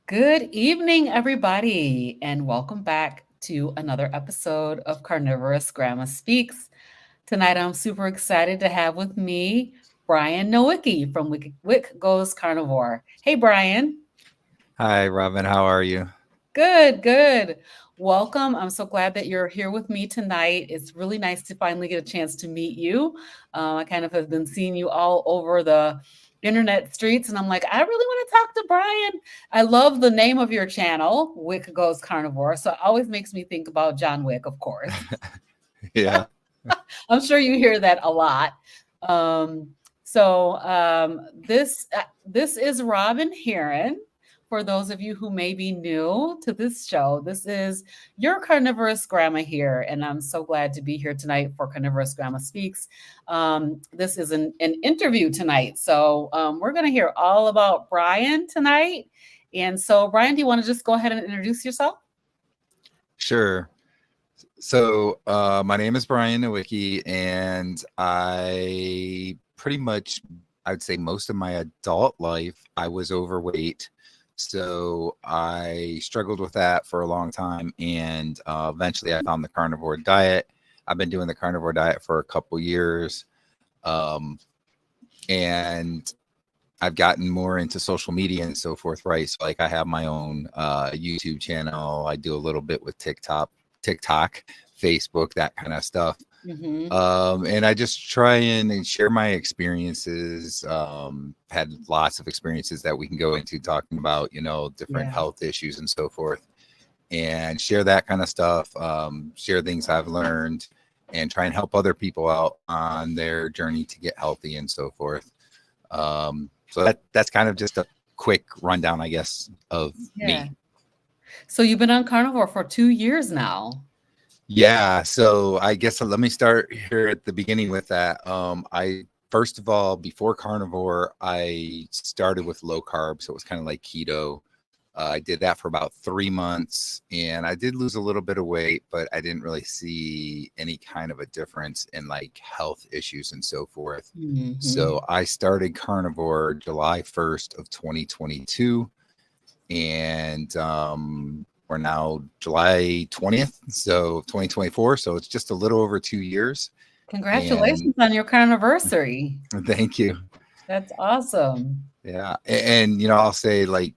Good evening, everybody, and welcome back to another episode of Carnivorous Grama Speaks. Tonight, I'm super excited to have with me Brian Nowicki from Wick Goes Carnivore. Hey, Brian. Hi, Robin. How are you? Good, good. Welcome. I'm so glad that you're here with me tonight. It's really nice to finally get a chance to meet you. I kind of have been seeing you all over the internet streets, and I'm like, I really want to talk to Brian. I love the name of your channel, Wick Goes Carnivore. So it always makes me think about John Wick, of course. Yeah. I'm sure you hear that a lot. Um, so this is Robin Heron. For those of you who may be new to this show, this is your Carnivorous Grandma here, and I'm so glad to be here tonight for Carnivorous Grandma Speaks. This is an interview tonight, so we're going to hear all about Brian tonight. And so, Brian, do you want to just go ahead and introduce yourself? Sure. So, my name is Brian Nowicki, and I pretty much, I'd say most of my adult life, I was overweight. So I struggled with that for a long time, and eventually I found the carnivore diet. I've been doing the carnivore diet for a couple years, um, and I've gotten more into social media and so forth, right? So like I have my own YouTube channel. I do a little bit with TikTok, Facebook, that kind of stuff. Mm-hmm. And I just try and share my experiences. Had lots of experiences that we can go into talking about, different Yeah. health issues and so forth, and share that kind of stuff. Share things I've learned, and try and help other people out on their journey to get healthy and so forth. So that's kind of just a quick rundown, I guess, of Yeah. me. So you've been on carnivore for 2 years now. Yeah, so I guess let me start here at the beginning with that. I first of all, before carnivore, I started with low carb, so it was kind of like keto. I did that for about 3 months, and I did lose a little bit of weight, but I didn't really see any kind of a difference in like health issues and so forth. Mhm. So I started carnivore July 1st of 2022, and we're now July 20th, so 2024. So it's just a little over 2 years. And Congratulations on your anniversary. thank you. That's awesome. Yeah. And I'll say like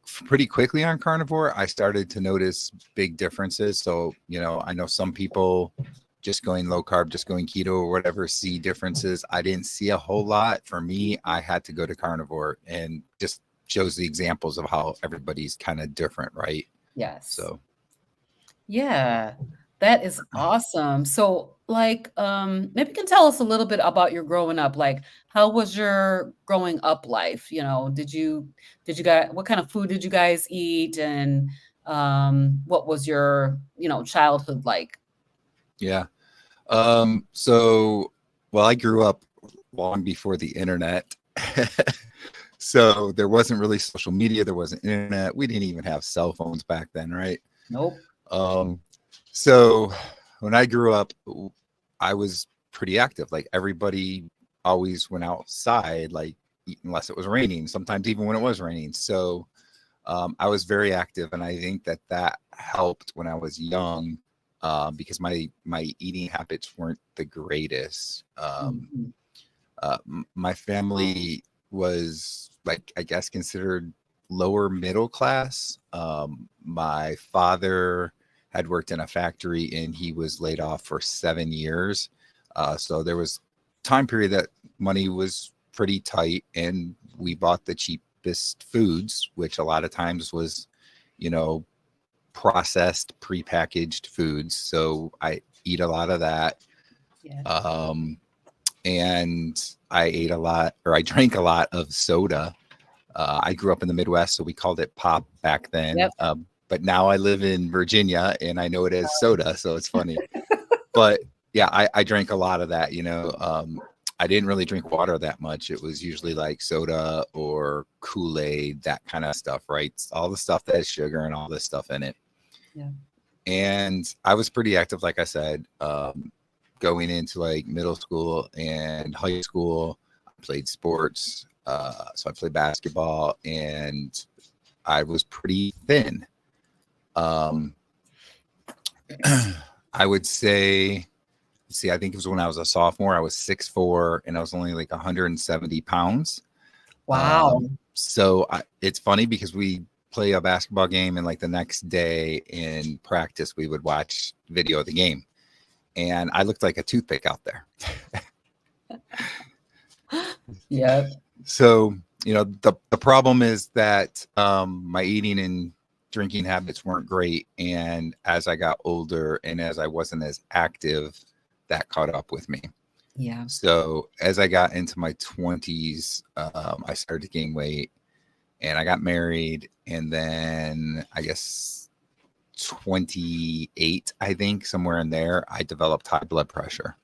pretty quickly on carnivore, I started to notice big differences. So, I know some people just going low carb, just going keto or whatever, see differences. I didn't see a whole lot. For me, I had to go to carnivore, and just shows the examples of how everybody's kind of different, right? Yes. So, Yeah. That is awesome. So, like, maybe you can tell us a little bit about your growing up. Like, how was your growing up life? Did you guys, what kind of food did you guys eat? And what was your, childhood like? yeah. So, well, I grew up long before the internet. So there wasn't really social media, there wasn't internet. We didn't even have cell phones back then, right? Nope. Um, so when I grew up, I was pretty active. Like everybody always went outside, like unless it was raining, sometimes even when it was raining. So I was very active, and I think that helped when I was young, because my eating habits weren't the greatest. Mhm. My family was like, I guess, considered lower middle class. My father had worked in a factory, and he was laid off for 7 years. So there was time period that money was pretty tight, and we bought the cheapest foods, which a lot of times was, you know, processed, prepackaged foods. So I eat a lot of that. Yeah. Um, and I ate a lot, or I drank a lot of soda. I grew up in the Midwest, so we called it pop back then. Yep. But now I live in Virginia, and I know it as soda, so it's funny. But yeah, I drank a lot of that. I didn't really drink water that much. It was usually like soda or Kool-Aid, that kind of stuff, right? All the stuff that has sugar and all this stuff in it. Yeah. And I was pretty active, like I said, going into like middle school and high school. I played sports. So I played basketball, and I was pretty thin. Um, I would say, see, I think it was when I was a sophomore. I was 6'4", and I was only like 170 pounds. Wow. It's funny because we play a basketball game, and like the next day in practice, we would watch video of the game, and I looked like a toothpick out there. Yep. So, the problem is that my eating and drinking habits weren't great. And as I got older and as I wasn't as active, that caught up with me. Yeah. So as I got into my 20s, I started to gain weight, and I got married. And then I guess 28, I think, somewhere in there, I developed high blood pressure.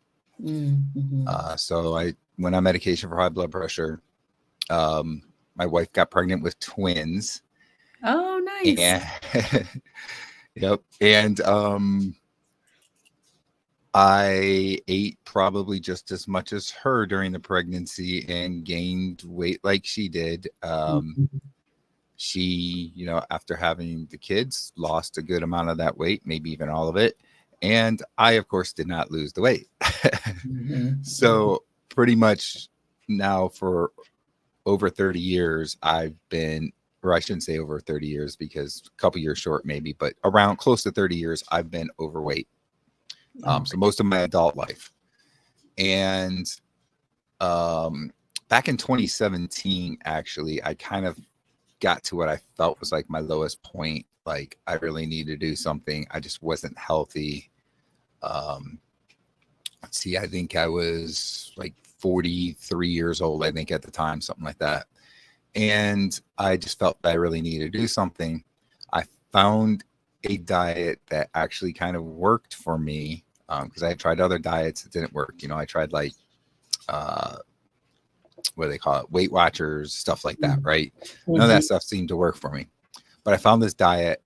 Mm-hmm. So I went on medication for high blood pressure. My wife got pregnant with twins. Oh, nice. And yep. And I ate probably just as much as her during the pregnancy and gained weight like she did. Mhm. She, after having the kids, lost a good amount of that weight, maybe even all of it. And I, of course, did not lose the weight. Mhm. So pretty much now for over 30 years, I've been, or I shouldn't say over 30 years because a couple years short, maybe, but around close to 30 years, I've been overweight. So Okay. most of my adult life. And back in 2017, actually, I kind of got to what I felt was like my lowest point. Like I really needed to do something. I just wasn't healthy. Um, let's see, I think I was like 43 years old, I think at the time, something like that. And I just felt that I really needed to do something. I found a diet that actually kind of worked for me because I tried other diets that didn't work. I tried like uh, what do they call it, Weight Watchers, stuff like that, right? None of that Mhm. stuff seemed to work for me. But I found this diet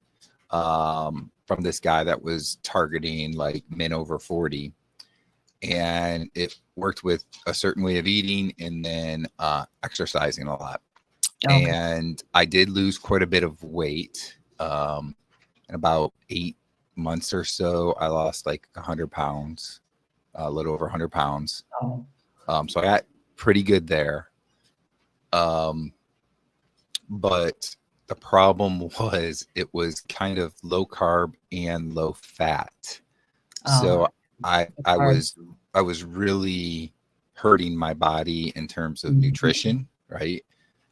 from this guy that was targeting like men over 40, and it worked with a certain way of eating and then exercising a lot. Okay. And I did lose quite a bit of weight. In about 8 months or so, I lost like 100 pounds, a little over 100 pounds. Oh. So I got pretty good there. Um, but the problem was it was kind of low carb and low fat. Oh, So I it's I hard. was I was really hurting my body in terms of Mhm. nutrition, right?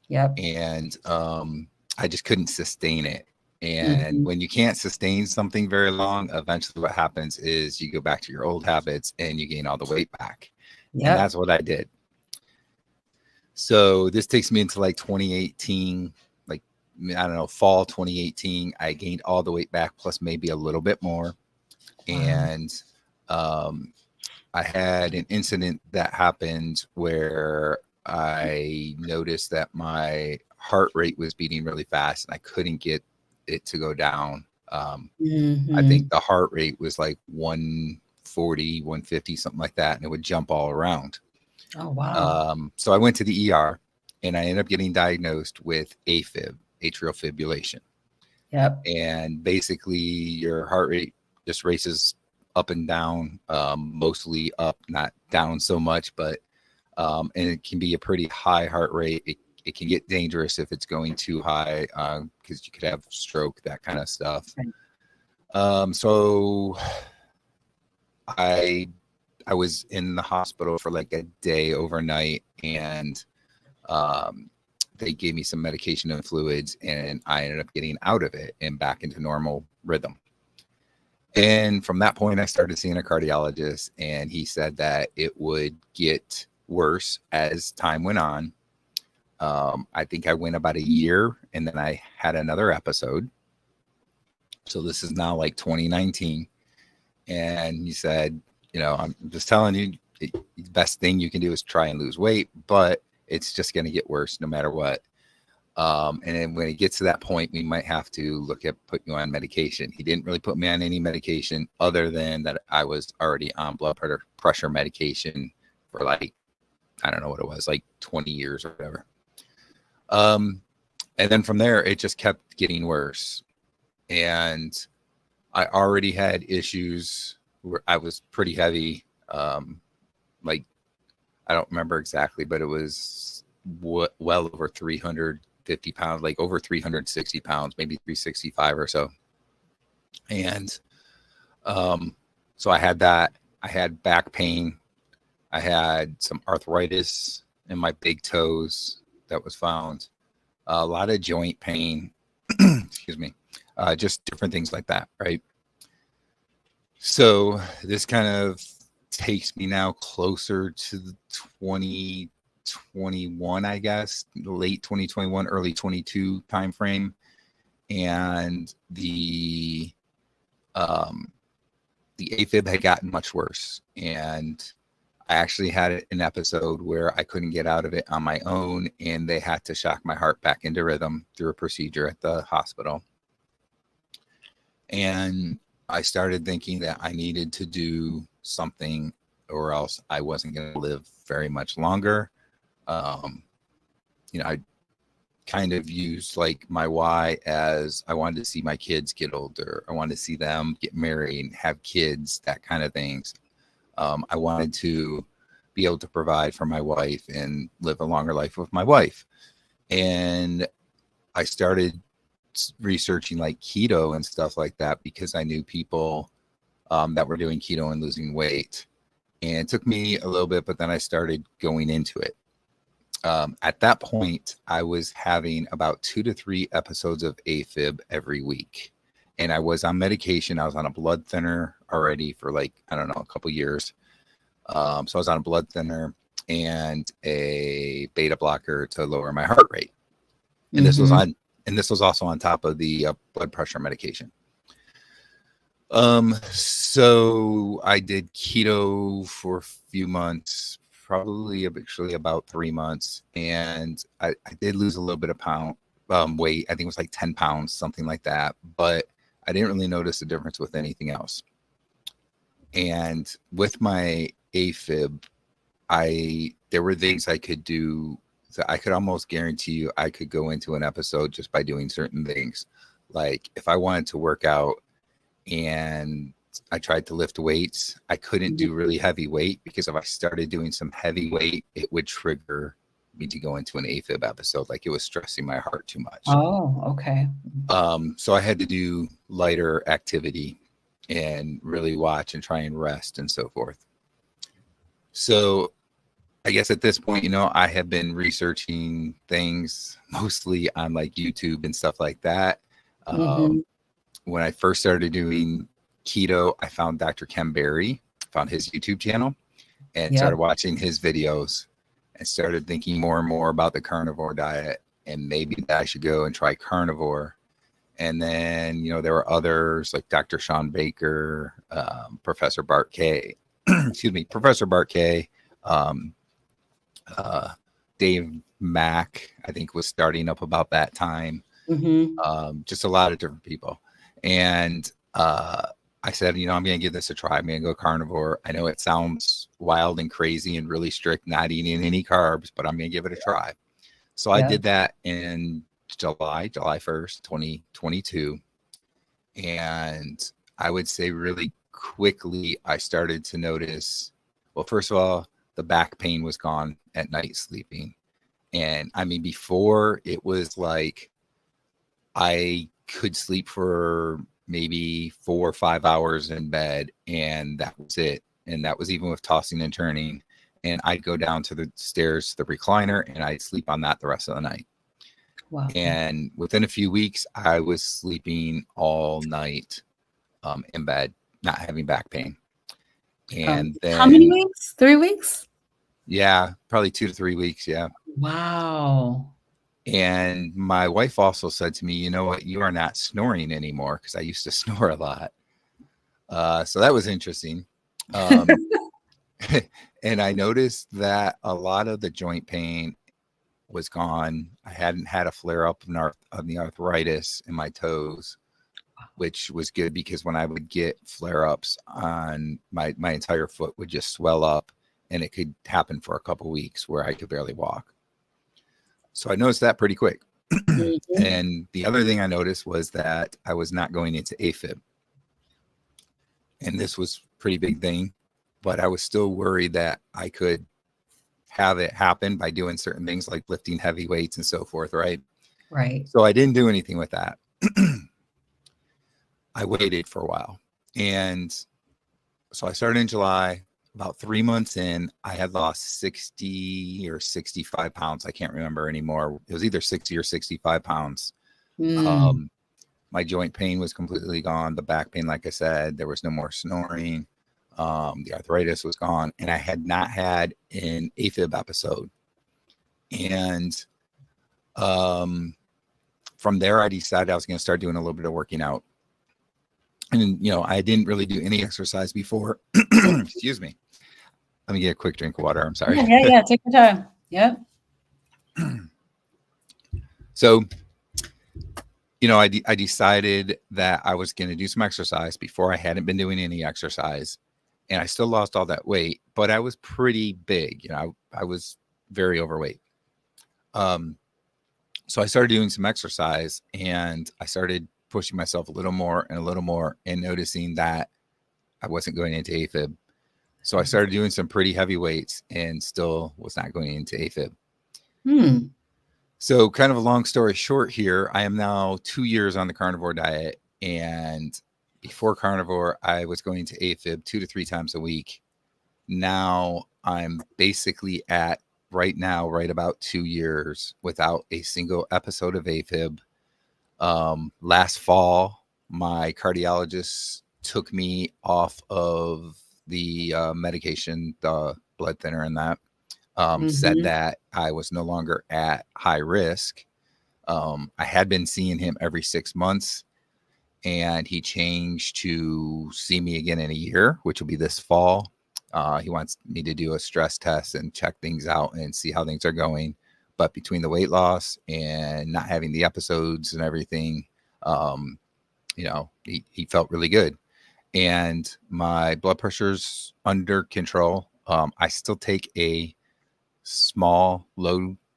Yep. And I just couldn't sustain it. And Mhm. when you can't sustain something very long, eventually what happens is you go back to your old habits and you gain all the weight back. And Yep. that's what I did. So this takes me into like 2018, like I don't know, fall 2018. I gained all the weight back plus maybe a little bit more. Wow. And um, I had an incident that happened where I noticed that my heart rate was beating really fast and I couldn't get it to go down. I think Mhm. the heart rate was like 140, 150, something like that, and it would jump all around. Oh, wow. So I went to the ER and I ended up getting diagnosed with AFib, atrial fibrillation. Yep. And basically, your heart rate just races up and down, mostly up, not down so much, but and it can be a pretty high heart rate. It can get dangerous if it's going too high because you could have stroke, that kind of stuff. Right. So I I was in the hospital for like a day overnight, and um, they gave me some medication and fluids, and I ended up getting out of it and back into normal rhythm. And from that point, I started seeing a cardiologist, and he said that it would get worse as time went on. I think I went about a year, and then I had another episode. So this is now like 2019. And he said, I'm just telling you, the best thing you can do is try and lose weight, but it's just going to get worse no matter what. And then when it gets to that point, we might have to look at put you on medication. He didn't really put me on any medication other than that I was already on blood pressure medication for like, I don't know what it was, like 20 years or whatever. Um, And then from there, it just kept getting worse. And I already had issues where I was pretty heavy. Like, I don't remember exactly, but it was well over 350 pounds, like over 360 pounds, maybe 365 or so. And so I had that. I had back pain. I had some arthritis in my big toes that was found. A lot of joint pain. Excuse me. Just different things like that, right? So this kind of takes me now closer to the 2021, I guess, late 2021, early 22 timeframe. And the AFib had gotten much worse. And I actually had an episode where I couldn't get out of it on my own, and they had to shock my heart back into rhythm through a procedure at the hospital. And I started thinking that I needed to do something, or else I wasn't going to live very much longer. I kind of used like my why as I wanted to see my kids get older. I wanted to see them get married and have kids, that kind of things. I wanted to be able to provide for my wife and live a longer life with my wife. And I started researching like keto and stuff like that because I knew people that were doing keto and losing weight. And it took me a little bit, but then I started going into it. At that point, I was having about 2 to 3 episodes of AFib every week. And I was on medication. I was on a blood thinner already for like, I don't know, a couple years. So I was on a blood thinner and a beta blocker to lower my heart rate. And this was on, and this was also on top of the blood pressure medication. So I did keto for a few months, probably actually about 3 months. And I did lose a little bit of weight. I think it was like 10 pounds, something like that. But I didn't really notice a difference with anything else. And with my AFib, there were things I could do. So I could almost guarantee you I could go into an episode just by doing certain things. Like if I wanted to work out and I tried to lift weights, I couldn't do really heavy weight because if I started doing some heavy weight, it would trigger me to go into an AFib episode. Like it was stressing my heart too much. Oh, okay. So I had to do lighter activity and really watch and try and rest and so forth. So I guess at this point, I have been researching things mostly on like YouTube and stuff like that. When I first started doing keto, I found Dr. Ken Berry, found his YouTube channel and started watching his videos and started thinking more and more about the carnivore diet and maybe that I should go and try carnivore. And then, there were others like Dr. Sean Baker, Professor Bart K, Professor Bart K, Dave Mack, I think was starting up about that time. Just a lot of different people. And I said, I'm going to give this a try. I'm going to go carnivore. I know it sounds wild and crazy and really strict, not eating any carbs, but I'm going to give it a try. So I did that in July 1st, 2022. And I would say really quickly, I started to notice, well, first of all, the back pain was gone at night sleeping. And I mean, before it was like I could sleep for maybe 4 or 5 hours in bed and that was it. And that was even with tossing and turning. And I'd go down to the stairs to the recliner and I'd sleep on that the rest of the night. Wow. And within a few weeks, I was sleeping all night in bed, not having back pain. And then how many weeks? 3 weeks? Yeah, probably 2 to 3 weeks. Yeah. Wow. And my wife also said to me, you know what, you are not snoring anymore because I used to snore a lot. So that was interesting. And I noticed that a lot of the joint pain was gone. I hadn't had a flare up of the arthritis in my toes, which was good because when I would get flare ups on my entire foot would just swell up and it could happen for a couple weeks where I could barely walk. So I noticed that pretty quick. Mhm. And the other thing I noticed was that I was not going into AFib. And this was a pretty big thing, but I was still worried that I could have it happen by doing certain things like lifting heavy weights and so forth, right? Right. So I didn't do anything with that. I waited for a while. And so I started in July. About 3 months in, I had lost 60 or 65 pounds. I can't remember anymore. It was either 60 or 65 pounds. Mm. Um, my joint pain was completely gone. The back pain, like I said, there was no more snoring. The arthritis was gone. And I had not had an AFib episode. And um, from there, I decided I was going to start doing a little bit of working out. And, I didn't really do any exercise before. Excuse me. Let me get a quick drink of water. I'm sorry. Yeah, yeah, yeah. Take your time. Yep. So, I decided that I was going to do some exercise before. I hadn't been doing any exercise, and I still lost all that weight, but I was pretty big. I was very overweight. Um, so I started doing some exercise, and I started pushing myself a little more and a little more, and noticing that I wasn't going into AFib. So I started doing some pretty heavy weights and still was not going into AFib. Hmm. So, kind of a long story short here, I am now 2 years on the carnivore diet. And before carnivore, I was going to AFib 2 to 3 times a week. Now I'm basically at right now, right about 2 years without a single episode of AFib. Last fall, my cardiologist took me off of the medication, the blood thinner, and that said Mhm. that I was no longer at high risk. I had been seeing him every 6 months, and he changed to see me again in a year, which will be this fall. He wants me to do a stress test and check things out and see how things are going. But between the weight loss and not having the episodes and everything, um, he felt really good. And my blood pressure's under control. I still take a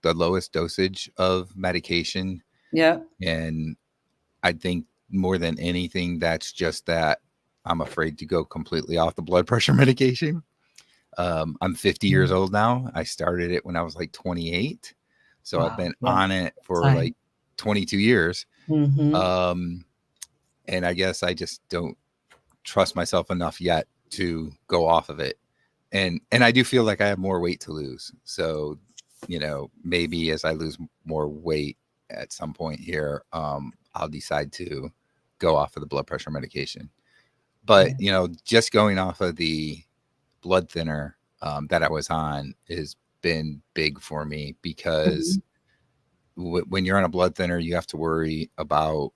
the lowest dosage of medication. Yep. And I think more than anything, that's just that I'm afraid to go completely off the blood pressure medication. I'm 50 years Mm. old now. I started it when I was like 28. So I've Wow. been Yeah. on it for Time. like 22 years. Mhm. Um, and I guess I just don't trust myself enough yet to go off of it. And I do feel like I have more weight to lose. So, maybe as I lose more weight at some point here, I'll decide to go off of the blood pressure medication. But, Yeah. just going off of the blood thinner that I was on has been big for me because Mhm. when you're on a blood thinner, you have to worry about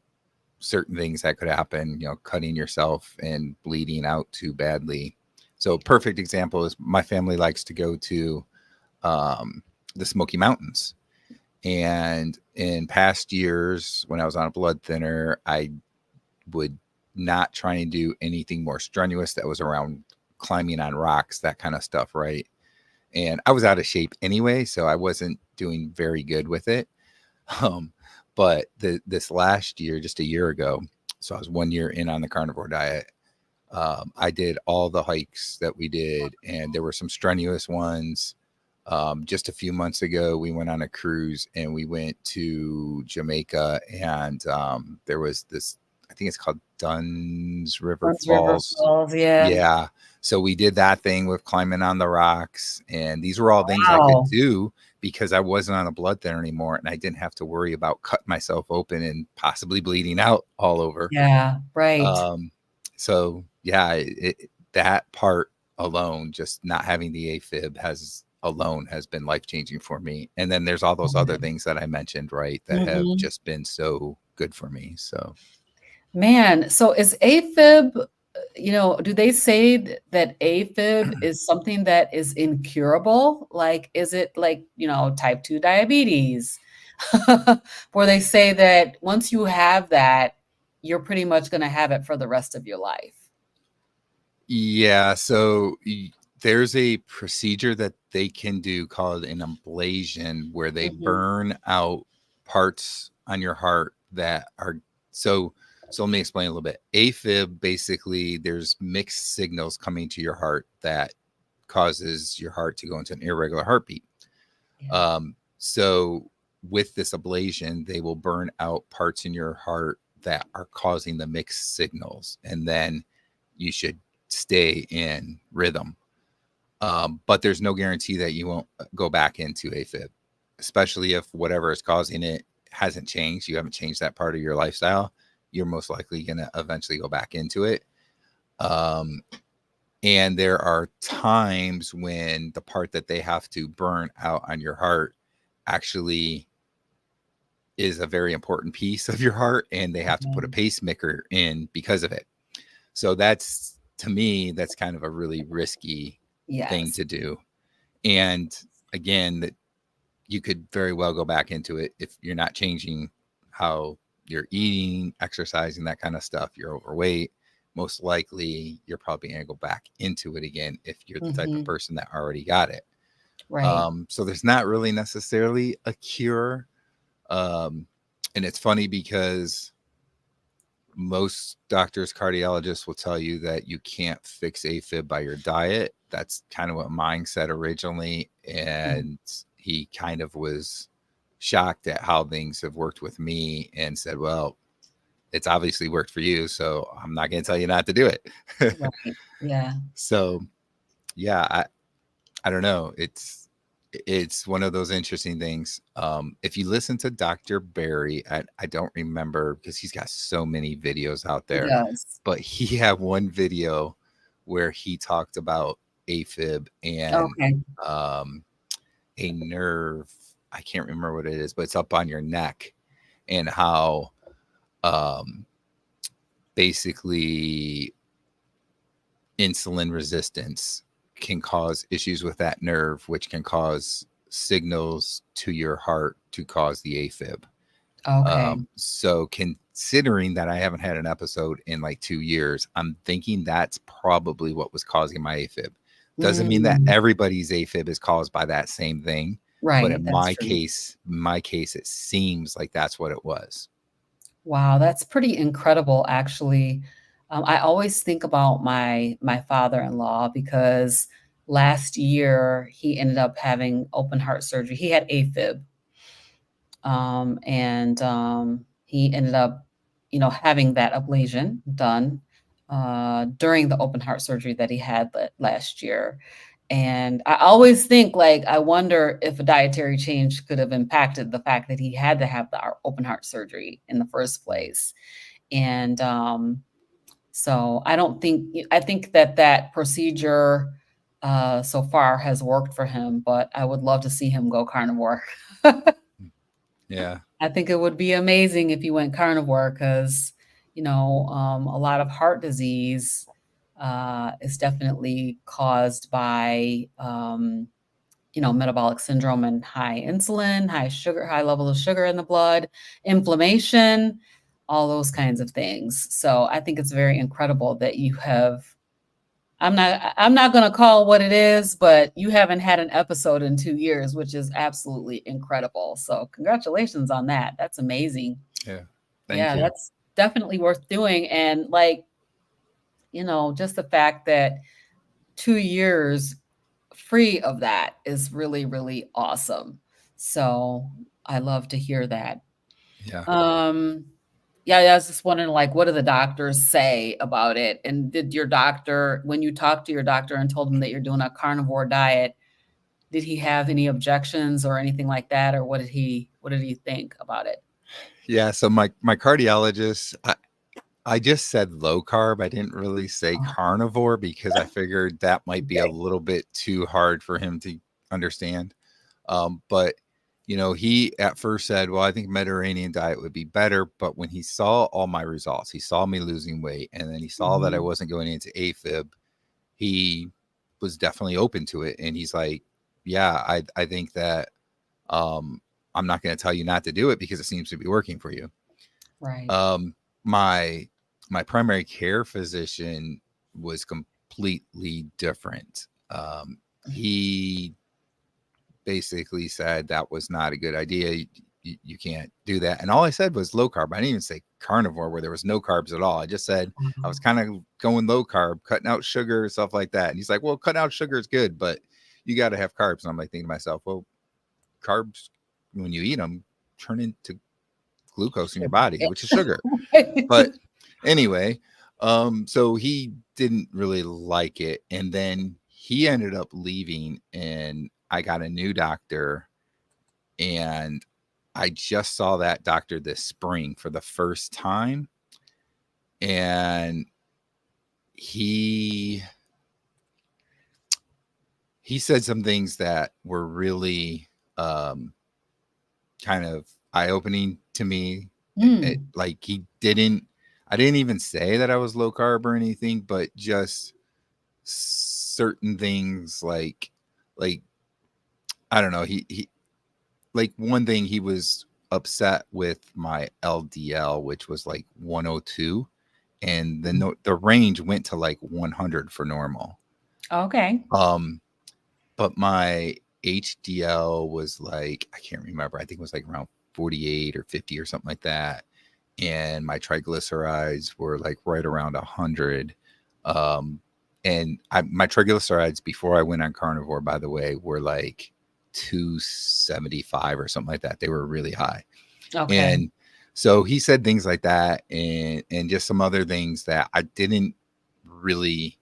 certain things that could happen, cutting yourself and bleeding out too badly. So, perfect example is my family likes to go to um, the Smoky Mountains. And in past years, when I was on a blood thinner, I would not try and do anything more strenuous that was around climbing on rocks, that kind of stuff, right? And I was out of shape anyway, so I wasn't doing very good with it. Um, but this last year, just a year ago, so I was 1 year in on the carnivore diet. I did all the hikes that we did, and there were some strenuous ones. Just a few months ago, we went on a cruise and we went to Jamaica, and there was this, I think it's called Dunn's River Burns River Falls. Falls. Yeah. Yeah. So we did that thing with climbing on the rocks, and these were all things I could Wow. do because I wasn't on a blood thinner anymore, and I didn't have to worry about cutting myself open and possibly bleeding out all over. Yeah. Right. Um, so yeah, that part alone, just not having the AFib has been life changing for me. And then there's all those other things that I mentioned, right, that have Mhm. just been so good for me. So Man, so is AFib, do they say that AFib is something that is incurable? Like, is it like, type 2 diabetes? Where they say that once you have that, you're pretty much going to have it for the rest of your life. yeah, so there's a procedure that they can do called an ablation where they Mhm. burn out parts on your heart that are so so let me explain a little bit. AFib, basically there's mixed signals coming to your heart that causes your heart to go into an irregular heartbeat. Yeah. So with this ablation, they will burn out parts in your heart that are causing the mixed signals, and then you should stay in rhythm. But there's no guarantee that you won't go back into AFib, especially if whatever is causing it hasn't changed. You haven't changed that part of your lifestyle. You're most likely going to eventually go back into it. Um, and there are times when the part that they have to burn out on your heart actually is a very important piece of your heart, and they have to put a Okay. pacemaker in because of it. So that's, to me, that's kind of a really risky thing Yes. to do. And again, that you could very well go back into it if you're not changing how you're eating, exercising, that kind of stuff. You're overweight. Most likely, you're probably going to go back into it again if you're the type of Hmm. person that already got it. Right. So there's not really necessarily a cure. Um, and it's funny because most doctors, cardiologists will tell you that you can't fix AFib by your diet. That's kind of what mine said originally. Mm. And he kind of was shocked at how things have worked with me and said, well, it's obviously worked for you. So I'm not going to tell you not to do it. Right. Yeah. So, yeah, I don't know. It's one of those interesting things. If you listen to Dr. Barry, I don't remember because he's got so many videos out He there, does. but he had one video where he talked about AFib and Okay. um, a nerve. I can't remember what it is, but it's up on your neck, and how um, basically insulin resistance can cause issues with that nerve, which can cause signals to your heart to cause the AFib. Okay. So considering that I haven't had an episode in like 2 years, I'm thinking that's probably what was causing my AFib. Doesn't mean that Mm. everybody's AFib is caused by that same thing, but Right. in That's true. my case, it seems like that's what it was. Wow, that's pretty incredible, actually. I always think about my father-in-law because last year he ended up having open heart surgery. He had AFib, and he ended up, having that ablation done during the open heart surgery that he had last year. And I always think, like, I wonder if a dietary change could have impacted the fact that he had to have the open heart surgery in the first place. And so I think that that procedure so far has worked for him, but I would love to see him go carnivore. Yeah. I think it would be amazing if he went carnivore because, a lot of heart disease is definitely caused by, metabolic syndrome and high insulin, high sugar, high level of sugar in the blood, inflammation, all those kinds of things. So I think it's very incredible that you have. I'm not going to call what it is, but you haven't had an episode in 2 years, which is absolutely incredible. So congratulations on that. That's amazing. Yeah. Thank Yeah, you. that's definitely worth doing. And like, just the fact that 2 years free of that is really, really awesome. So I love to hear that. Yeah. Um, yeah, I was just wondering, like, what do the doctors say about it? And did your doctor, when you talked to your doctor and told him that you're doing a carnivore diet, did he have any objections or anything like that, or what did he think about it? Yeah. So my cardiologist, I just said low carb. I didn't really say Oh, carnivore because I figured that might be a okay. little bit too hard for him to understand. But he at first said, "Well, I think Mediterranean diet would be better." But when he saw all my results, he saw me losing weight, and then he saw that I Mhm. wasn't going into AFib. He was definitely open to it, and he's like, "Yeah, I think that um, I'm not going to tell you not to do it because it seems to be working for you." Right. Um, my my primary care physician was completely different. He basically said that was not a good idea. you can't do that. And all I said was low carb. I didn't even say carnivore where there was no carbs at all. I just said I was kind of going low carb, cutting out sugar, stuff like that. And he's like, well, cutting out sugar is good, but you got to have carbs. And I'm like thinking to myself, well, carbs, when you eat them, turn into glucose in your body, which is sugar. But anyway, so he didn't really like it. And then he ended up leaving and I got a new doctor. And I just saw that doctor this spring for the first time. And he said some things that were really kind of eye-opening to me. Like I didn't even say that I was low carb or anything, but just certain things like I don't know, he like one thing, he was upset with my LDL, which was like 102, and the range went to like 100 for normal. Okay. But my HDL was like, I can't remember. I think it was like around 48 or 50 or something like that. And my triglycerides were like right around 100. And my triglycerides before I went on carnivore, by the way, were like 275 or something like that. They were really high. Okay. And so he said things like that and just some other things that I didn't really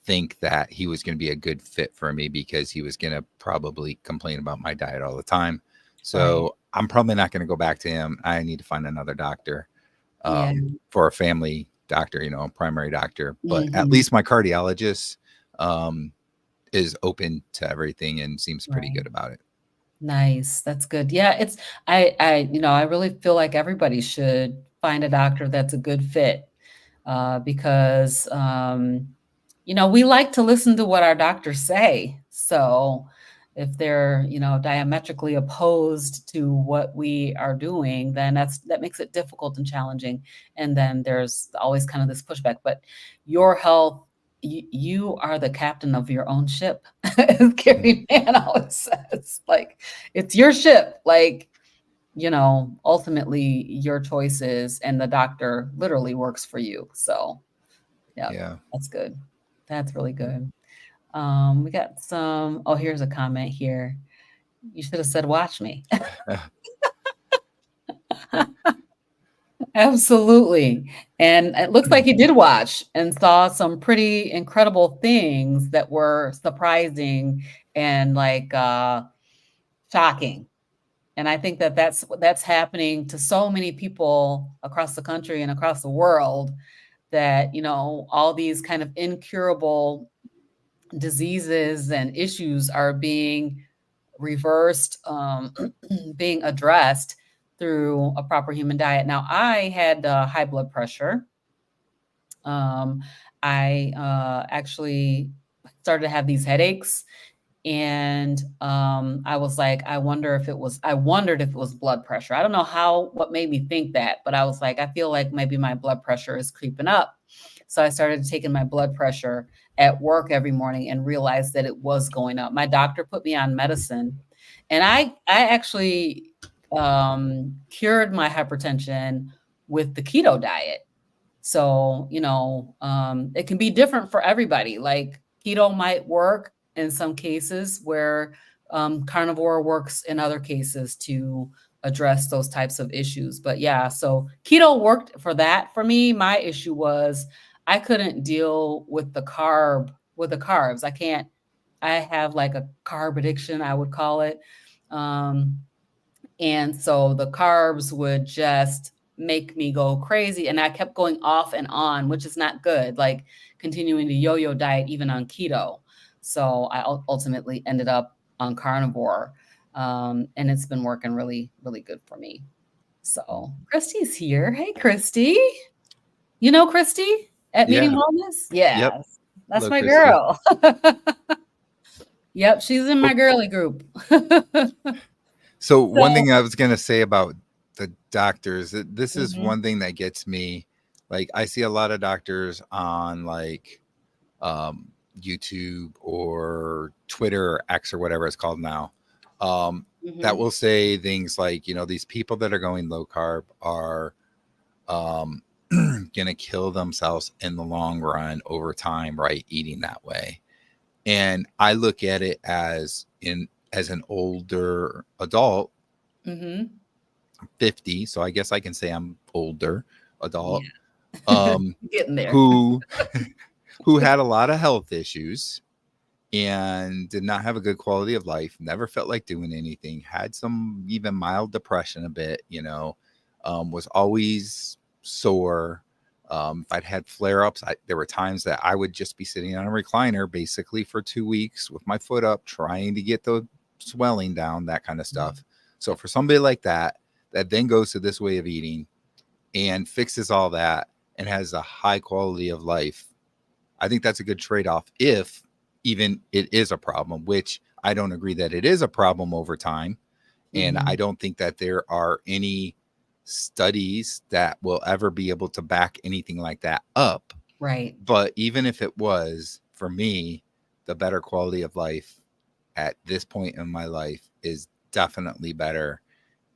think that he was going to be a good fit for me, because he was going to probably complain about my diet all the time. So Right. I'm probably not going to go back to him. I need to find another doctor, Yeah. for a family doctor, a primary doctor. But at Mhm. least my cardiologist is open to everything and seems pretty Right. good about it. Nice. That's good. Yeah, I really feel like everybody should find a doctor that's a good fit, because, we like to listen to what our doctors say. So if they're, diametrically opposed to what we are doing, then that makes it difficult and challenging. And then there's always kind of this pushback. But your health, you are the captain of your own ship, as Gary Mann always says. Like, it's your ship. Like, ultimately your choices, and the doctor literally works for you. So, yeah, Yeah. that's good. That's really good. We got oh, here's a comment here. You should have said, watch me. Absolutely. And it looks like he did watch and saw some pretty incredible things that were surprising and like shocking. And I think that that's happening to so many people across the country and across the world, that, all these kind of incurable diseases and issues are being reversed, being addressed through a proper human diet. Now, I had high blood pressure. Um, I actually started to have these headaches, and I was like, I wondered if it was blood pressure. I don't know what made me think that, but I was like, I feel like maybe my blood pressure is creeping up. So I started taking my blood pressure at work every morning and realized that it was going up. My doctor put me on medicine, and I actually cured my hypertension with the keto diet. So, it can be different for everybody. Like, keto might work in some cases, where carnivore works in other cases to address those types of issues. But yeah, so keto worked for that for me. My issue was I couldn't deal with the carbs. I have like a carb addiction, I would call it. Um, and so the carbs would just make me go crazy. And I kept going off and on, which is not good, like continuing the yo yo diet, even on keto. So I ultimately ended up on carnivore. And it's been working really, really good for me. So Christy's here. Hey, Christy. You know Christy at Meeting Yeah. Wellness? Yep. Yes, that's Hello, my Christy. girl. Yep, she's in my Well, girly group. so one So, thing I was going to say about the doctors, this is mhm, one thing that gets me. Like, I see a lot of doctors on like YouTube or Twitter or X or whatever it's called now. um, that Mhm. will say things like, these people that are going low carb are um, going to kill themselves in the long run over time, right? Eating that way. And I look at it as an older adult, Mhm. 50, so I guess I can say I'm older adult, Yeah. um, Getting there. who who had a lot of health issues and did not have a good quality of life, never felt like doing anything, had some even mild depression a bit, was always sore. If I'd had flare ups, there were times that I would just be sitting on a recliner basically for 2 weeks with my foot up, trying to get the swelling down, that kind of stuff. So for somebody like that, that then goes to this way of eating and fixes all that and has a high quality of life, I think that's a good trade off if even it is a problem, which I don't agree that it is a problem over time. And I Mhm. don't think that there are any studies that will ever be able to back anything like that up. Right. But even if it was, for me, the better quality of life at this point in my life is definitely better.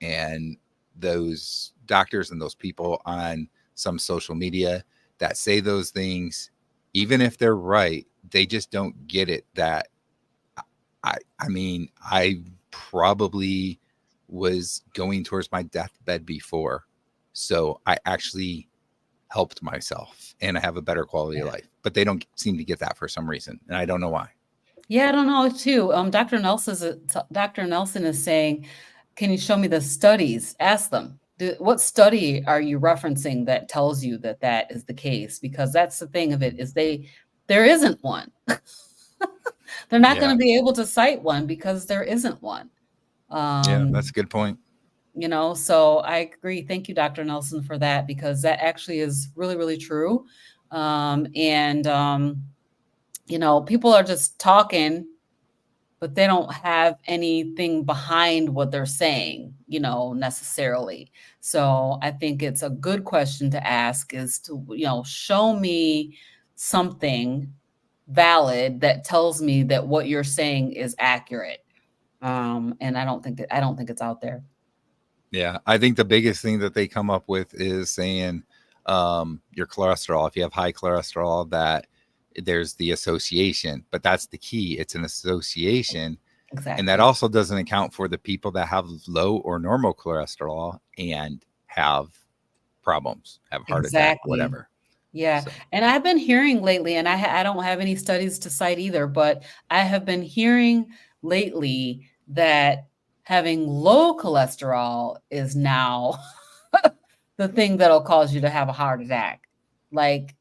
And those doctors and those people on some social media that say those things, even if they're right, they just don't get it that I probably was going towards my deathbed before. So I actually helped myself and I have a better quality of Yeah. life. But they don't seem to get that for some reason. And I don't know why. Yeah, I don't know too. Dr. Nelson is saying, "Can you show me the studies?" Ask them. What study are you referencing that tells you that that is the case? Because that's the thing of it is there isn't one. They're not going Yeah. to be able to cite one because there isn't one. Yeah. That's Um, a good point. so I agree. Thank you, Dr. Nelson, for that because that actually is really, really true. And people are just talking but they don't have anything behind what they're saying, necessarily. So I think it's a good question to ask is to, show me something valid that tells me that what you're saying is accurate. And I don't think it's out there. Yeah, I think the biggest thing that they come up with is saying your cholesterol. If you have high cholesterol, that there's the association, but that's the key. It's an association, and that Exactly. also doesn't account for the people that have low or normal cholesterol and have problems, have heart attack, Exactly. whatever. Yeah, So and I've been hearing lately, and I don't have any studies to cite either, but I have been hearing lately that having low cholesterol is now the thing that'll cause you to have a heart attack. Like,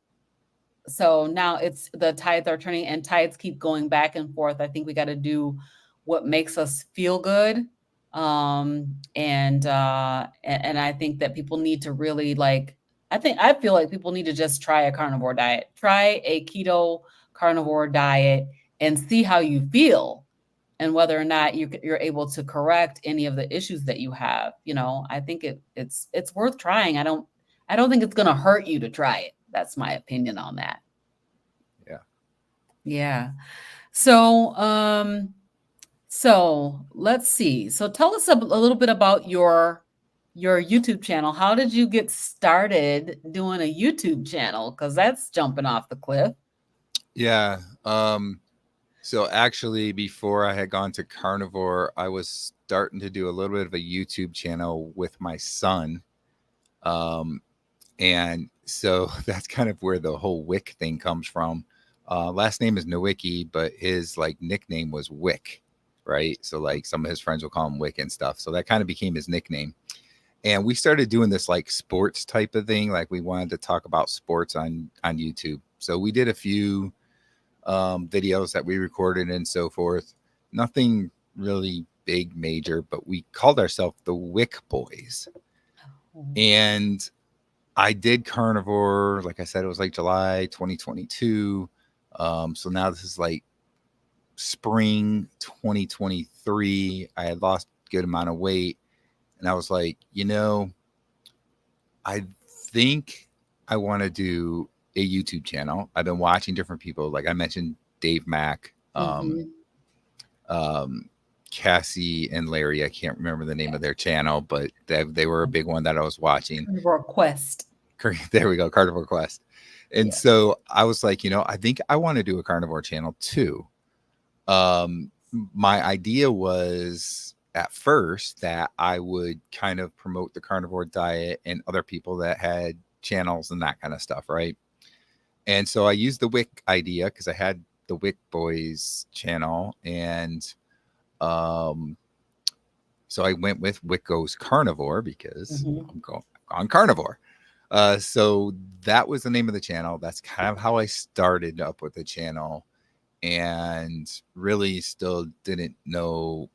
so now it's the tides are turning and tides keep going back and forth. I think we got to do what makes us feel good. And I think that people need to really I feel like people need to just try a carnivore diet. Try a keto carnivore diet and see how you feel and whether or not you're able to correct any of the issues that you have. I think it's worth trying. I don't think it's going to hurt you to try it. That's my opinion on that. yeah. Yeah. So, let's see. So tell us a little bit about your YouTube channel. How did you get started doing a YouTube channel? Because that's jumping off the cliff. Yeah. So actually, before I had gone to carnivore, I was starting to do a little bit of a YouTube channel with my son. Um, And so that's kind of where the whole Wick thing comes from. Last name is Nowicki, but his like nickname was Wick, right? So like some of his friends will call him Wick and stuff. So that kind of became his nickname. And we started doing this like sports type of thing. Like we wanted to talk about sports on YouTube. So we did a few videos that we recorded and so forth. Nothing really big major, but we called ourselves the Wick Boys. Mhm. And I did carnivore, like I said, it was like July 2022. So now this is like spring 2023. I had lost a good amount of weight, and I was like, I think I want to do a YouTube channel. I've been watching different people, like I mentioned, Dave Mack, Mhm. um, Cassie and Larry. I can't remember the name of their channel, but they were a big one that I was watching. Carnivore Quest. There we go, Carnivore Quest. And Yeah. so I was like, I think I want to do a carnivore channel too. Um, my idea was at first that I would kind of promote the carnivore diet and other people that had channels and that kind of stuff, right? And so I used the Wick idea because I had the Wick Boys channel, and um, so I went with Wick Goes Carnivore because Mhm. I'm going on carnivore. So that was the name of the channel. That's kind of how I started up with the channel, and really still didn't know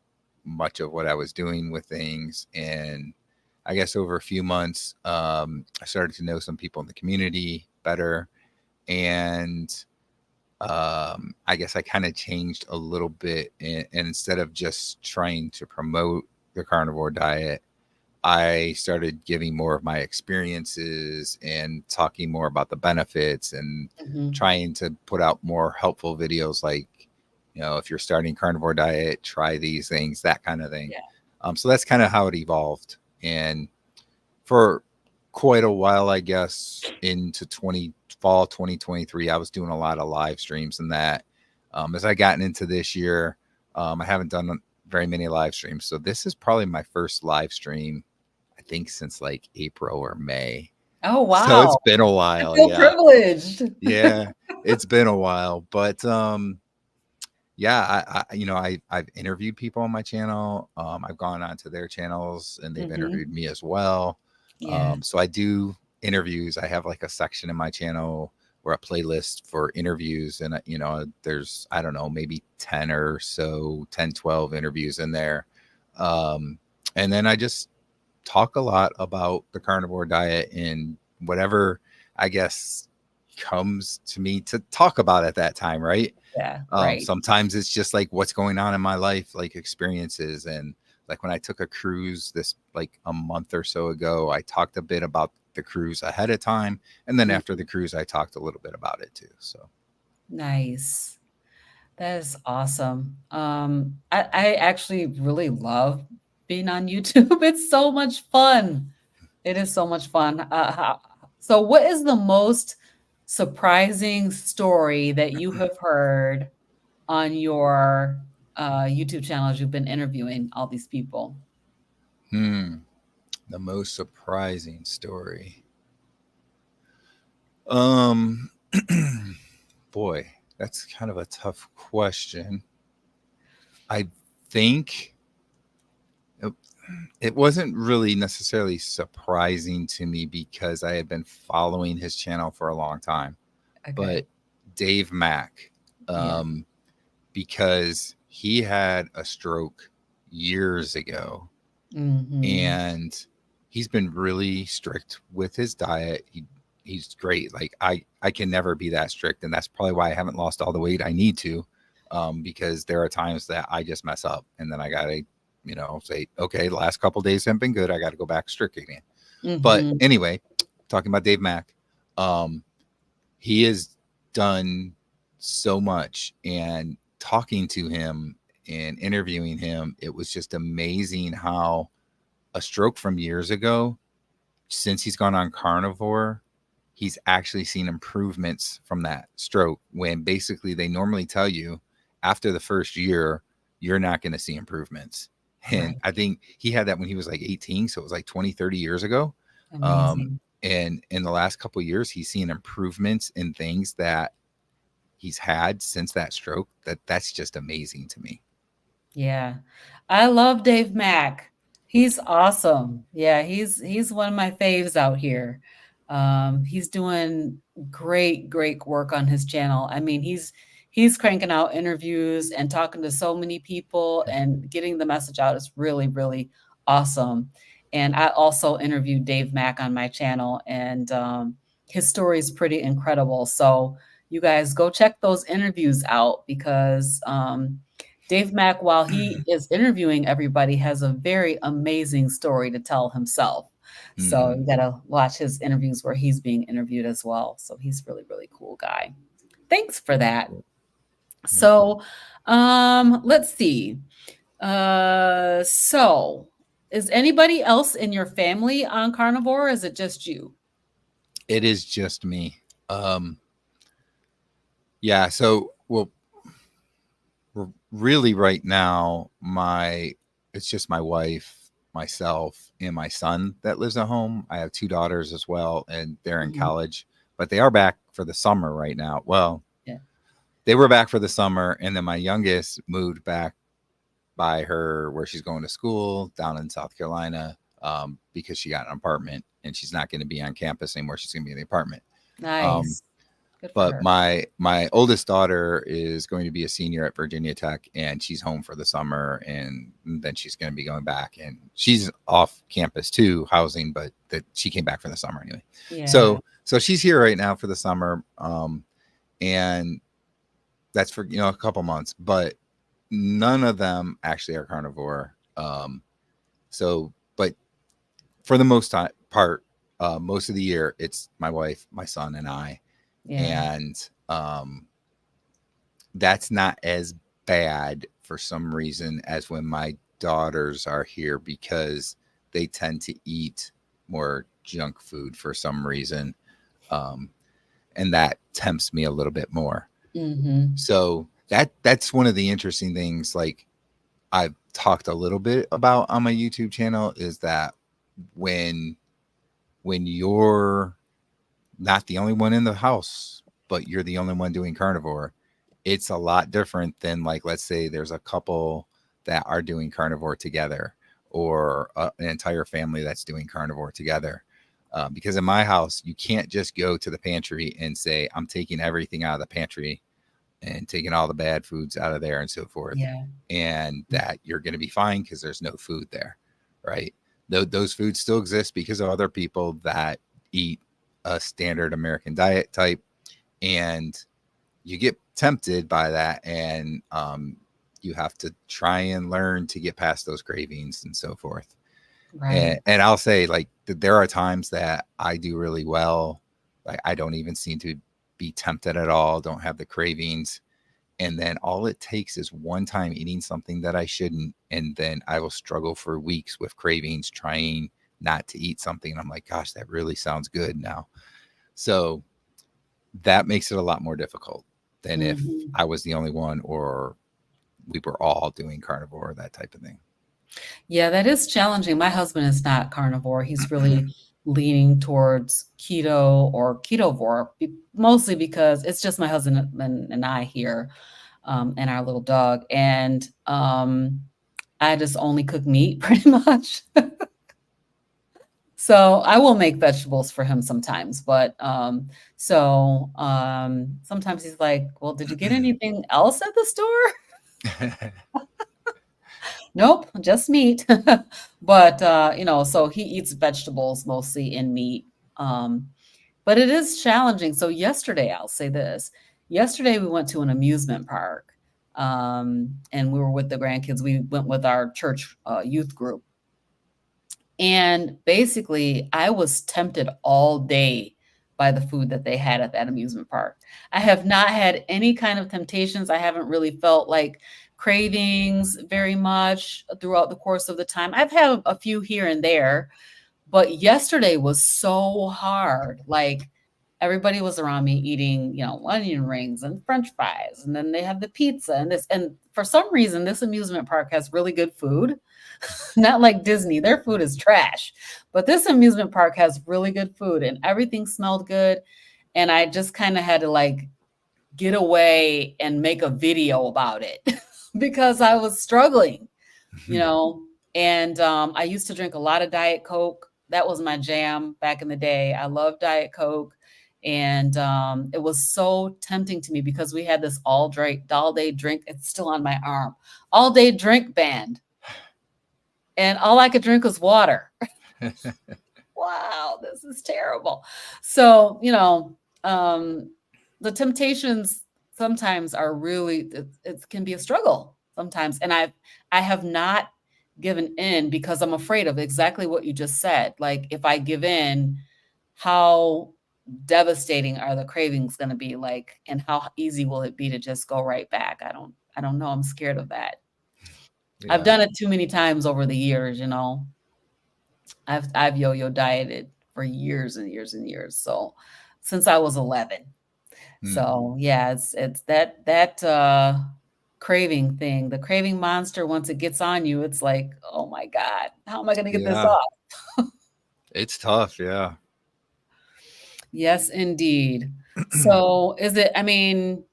much of what I was doing with things. And I guess over a few months, I started to know some people in the community better. And I guess I kind of changed a little bit. And instead of just trying to promote the carnivore diet, I started giving more of my experiences and talking more about the benefits and Mhm. trying to put out more helpful videos like, if you're starting carnivore diet, try these things, that kind of thing. Yeah. So that's kind of how it evolved. And for quite a while, I guess, into fall 2023, I was doing a lot of live streams and that. As I gotten into this year, I haven't done very many live streams. So this is probably my first live stream, I think, since like April or May. Oh, So it's wow. been a I while. feel Yeah. privileged. Yeah. It's been a while. But yeah, I've interviewed people on my channel. I've gone on to their channels and they've Mhm. interviewed me as well. Yeah. So I do interviews. I have like a section in my channel or a playlist for interviews, and there's, I don't know, maybe 10 or so, 10, 12 interviews in there. Um, and then I just talk a lot about the carnivore diet and whatever, I guess, comes to me to talk about at that time, right? Yeah. Right. Sometimes it's just like what's going on in my life, like experiences. And like when I took a cruise this like a month or so ago, I talked a bit about the cruise ahead of time. And then Mm. after the cruise, I talked a little bit about it too. So, Nice. That is awesome. I actually really love being on YouTube. It's so much fun. It is so much fun. So, what is the most surprising story that you have heard on your YouTube channel as you've been interviewing all these people? hmm, the most surprising story. Um, boy, that's kind of a tough question. I think it, it wasn't really necessarily surprising to me because I had been following his channel for a long time. Okay. But Dave Mack, Yeah. um, because he had a stroke years ago, Hmm. and he's been really strict with his diet. He's great. Like I can never be that strict, and that's probably why I haven't lost all the weight I need to, because there are times that I just mess up, and then I gotta, say, okay, the last couple days haven't been good. I got to go back strict again. But Hmm. anyway, talking about Dave Mack, um, he has done so much, and talking to him and interviewing him, it was just amazing how a stroke from years ago, since he's gone on carnivore, he's actually seen improvements from that stroke, when basically they normally tell you after the first year you're not going to see improvements. And Right. I think he had that when he was like 18, so it was like 20, 30 years ago. um, Amazing. and in the last couple of years he's seen improvements in things that he's had since that stroke. That's just amazing to me. Yeah. I love Dave Mack. He's awesome. Yeah, he's one of my faves out here. He's doing great work on his channel. I mean, he's cranking out interviews and talking to so many people and getting the message out is really awesome. And I also interviewed Dave Mack on my channel, and his story is pretty incredible. So you guys go check those interviews out because Dave Mack, while he is interviewing everybody, has a very amazing story to tell himself. So Hmm. you gotta watch his interviews where he's being interviewed as well. So he's really cool guy. Thanks for that. Cool. Yep. So let's see. So is anybody else in your family on carnivore? Or is it just you? It is just me. Um, yeah. So, well, really, right now, my it's just my wife, myself, and my son that lives at home. I have two daughters as well, and they're in Mhm. college, but they are back for the summer right now. Well, Yeah. they were back for the summer, and then my youngest moved back by her where she's going to school down in South Carolina, because she got an apartment and she's not going to be on campus anymore. She's going to be in the apartment. Um, Nice. Good for but her. my oldest daughter is going to be a senior at Virginia Tech, and she's home for the summer, and then she's going to be going back, and she's off campus too, housing, but that she came back for the summer anyway. Yeah. So she's here right now for the summer, and that's for a couple months, but none of them actually are carnivore. But for the part, most of the year, it's my wife, my son, and I, Yeah. and um, that's not as bad for some reason as when my daughters are here, because they tend to eat more junk food for some reason, um, and that tempts me a little bit more. Mhm. So that's one of the interesting things. Like, I've talked a little bit about on my YouTube channel, is that when you're not the only one in the house, but you're the only one doing carnivore, it's a lot different than, like, let's say there's a couple that are doing carnivore together, or an entire family that's doing carnivore together. Because in my house, you can't just go to the pantry and say, I'm taking everything out of the pantry and taking all the bad foods out of there and so forth, Yeah. and that you're going to be fine because there's no food there, right? Those foods still exist because of other people that eat a standard American diet type, and you get tempted by that, and you have to try and learn to get past those cravings and so forth. Right. And I'll say, like, there are times that I do really well, like I don't even seem to be tempted at all, don't have the cravings, and then all it takes is one time eating something that I shouldn't, and then I will struggle for weeks with cravings trying not to eat something. And I'm like, gosh, that really sounds good now. So that makes it a lot more difficult than if Mhm. I was the only one, or we were all doing carnivore, that type of thing. Yeah, that is challenging. My husband is not carnivore. He's really leaning towards keto or ketovore, mostly because it's just my husband and I here, and our little dog. And I just only cook meat pretty much. So I will make vegetables for him sometimes, but sometimes he's like, "Well, did you get anything else at the store?" Nope, just meat. But, so he eats vegetables mostly in meat. Um, but it is challenging. So yesterday, I'll say this. Yesterday we went to an amusement park, and we were with the grandkids. We went with our church youth group. And basically, I was tempted all day by the food that they had at that amusement park. I have not had any kind of temptations. I haven't really felt like cravings very much throughout the course of the time. I've had a few here and there, but yesterday was so hard. Like, everybody was around me eating, onion rings and french fries, and then they have the pizza and this. And for some reason, this amusement park has really good food. Not like Disney, their food is trash. But this amusement park has really good food and everything smelled good. And I just kind of had to like get away and make a video about it because I was struggling, you know. And I used to drink a lot of Diet Coke. That was my jam back in the day. I love Diet Coke. And it was so tempting to me because we had this all day drink. It's still on my arm. All day drink band, and all I could drink was water. Wow, this is terrible. So, um, the temptations sometimes are really, it can be a struggle sometimes. And I have not given in because I'm afraid of exactly what you just said. Like, if I give in, how devastating are the cravings going to be, like, and how easy will it be to just go right back? I don't know. I'm scared of that. I've Yeah. done it too many times over the years, you know. I've yo-yo dieted for years and years and years. So since I was 11. Mm. So yeah, it's craving thing. The craving monster, once it gets on you, it's like, oh my God, how am I gonna get this Yeah. off? It's tough. Yeah. Yes, indeed. So is it, I mean,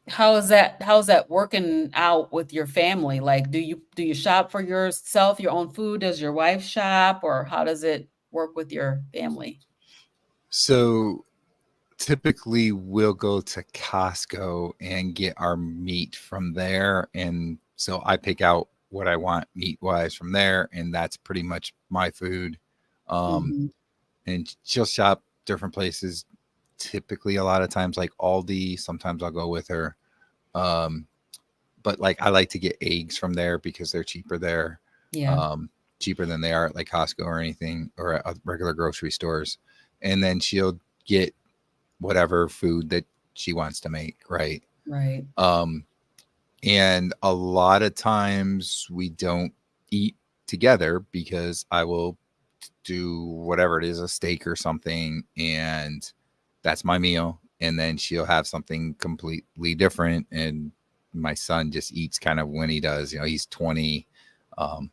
how's that working out with your family? Like, do you shop for yourself, your own food? Does your wife shop, or how does it work with your family? So typically we'll go to Costco and get our meat from there. And so I pick out what I want meat wise from there. And that's pretty much my food. Um, Mhm. and she'll shop different places. Typically, a lot of times, like Aldi, sometimes I'll go with her. Um, but like I like to get eggs from there because they're cheaper there, Yeah, um, cheaper than they are at like Costco or anything or at regular grocery stores. And then she'll get whatever food that she wants to make, right? right. Um, and a lot of times we don't eat together because I will do whatever it is, a steak or something, and that's my meal. And then she'll have something completely different. And my son just eats kind of when he does. You know, he's 20. Um,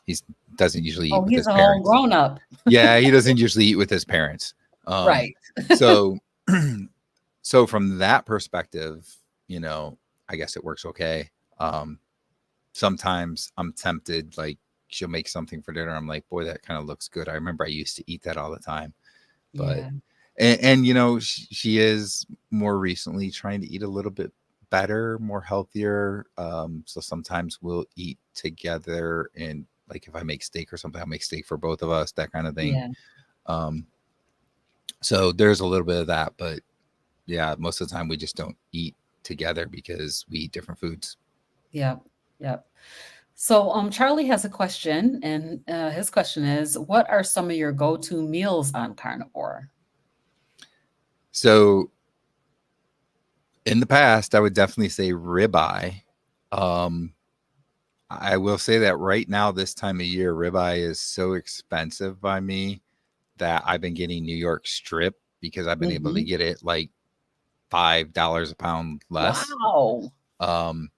he's doesn't usually eat Oh, with he's his a whole parents. grown up. Yeah, he doesn't usually eat with his parents. Um, Right. so so from that perspective, you know, I guess it works okay. Um, Sometimes I'm tempted, like she'll make something for dinner. I'm like, boy, that kind of looks good. I remember I used to eat that all the time. But Yeah, and you know, she is more recently trying to eat a little bit better, more healthier. So sometimes we'll eat together, and like if I make steak or something, I'll make steak for both of us, that kind of thing. yeah, Um, so there's a little bit of that, but yeah, most of the time we just don't eat together because we eat different foods. yep, yep. So, Charlie has a question, and his question is, what are some of your go-to meals on carnivore? So in the past, I would definitely say ribeye. Um, I will say that right now, this time of year, ribeye is so expensive by me that I've been getting New York strip because I've been able to Mhm. get it like $5 a pound less. Wow. Um,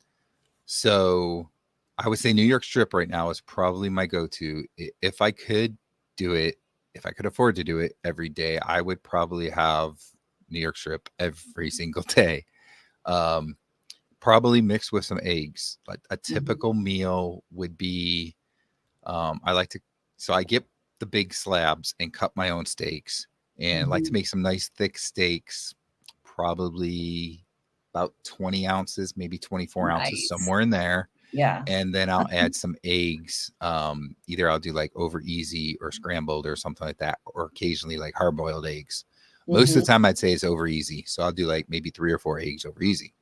so I would say New York strip right now is probably my go-to. If I could do it, if I could afford to do it every day, I would probably have New York strip every single day. Um, Probably mixed with some eggs. Like a Mhm, typical meal would be, I like to, so I get the big slabs and cut my own steaks and like to mhm. make some nice thick steaks, probably about 20 ounces, maybe 24 ounces, Nice. somewhere in there. Yeah. And then I'll add some eggs. Either I'll do like over easy or scrambled or something like that, or occasionally like hard boiled eggs. Most of Mhm. the time, I'd say it's over easy. So I'll do like maybe 3 or 4 eggs over easy.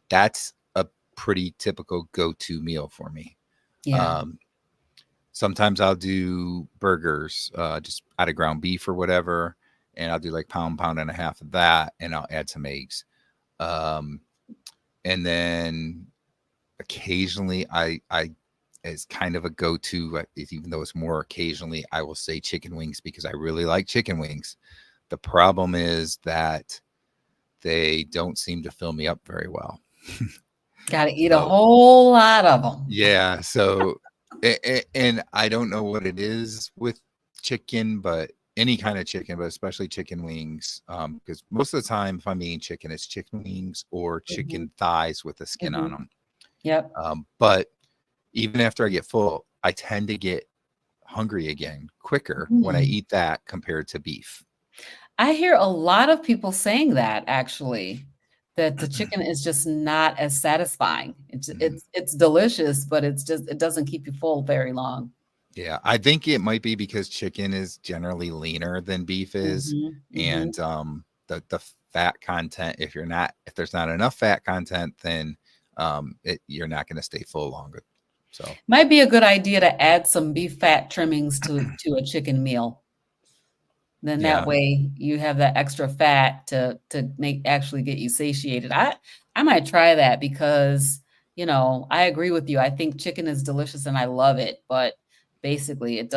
That's a pretty typical go-to meal for me. Yeah. Um, Sometimes I'll do burgers, just out of ground beef or whatever, and I'll do like pound and a half of that, and I'll add some eggs. Um, and then occasionally, I as kind of a go-to, even though it's more occasionally, I will say chicken wings because I really like chicken wings. The problem is that they don't seem to fill me up very well. Gotta eat a So whole lot of them. yeah, so and I don't know what it is with chicken, but any kind of chicken, but especially chicken wings. Because most of the time, if I'm eating chicken, it's chicken wings or Mhm, chicken thighs with the skin on mhm. them. Yep. But even after I get full, I tend to get hungry again quicker when I Mhm. eat that compared to beef. I hear a lot of people saying that actually, that the chicken is just not as satisfying. It's Mhm. it's it's delicious, but it doesn't keep you full very long. Yeah, I think it might be because chicken is generally leaner than beef is, Mhm, mhm. and the fat content. If there's not enough fat content, then you're not going to stay full longer. So Might be a good idea to add some beef fat trimmings to a chicken meal. Then that yeah, way you have that extra fat to make actually get you satiated. I might try that because I agree with you. I think chicken is delicious and I love it, but basically it's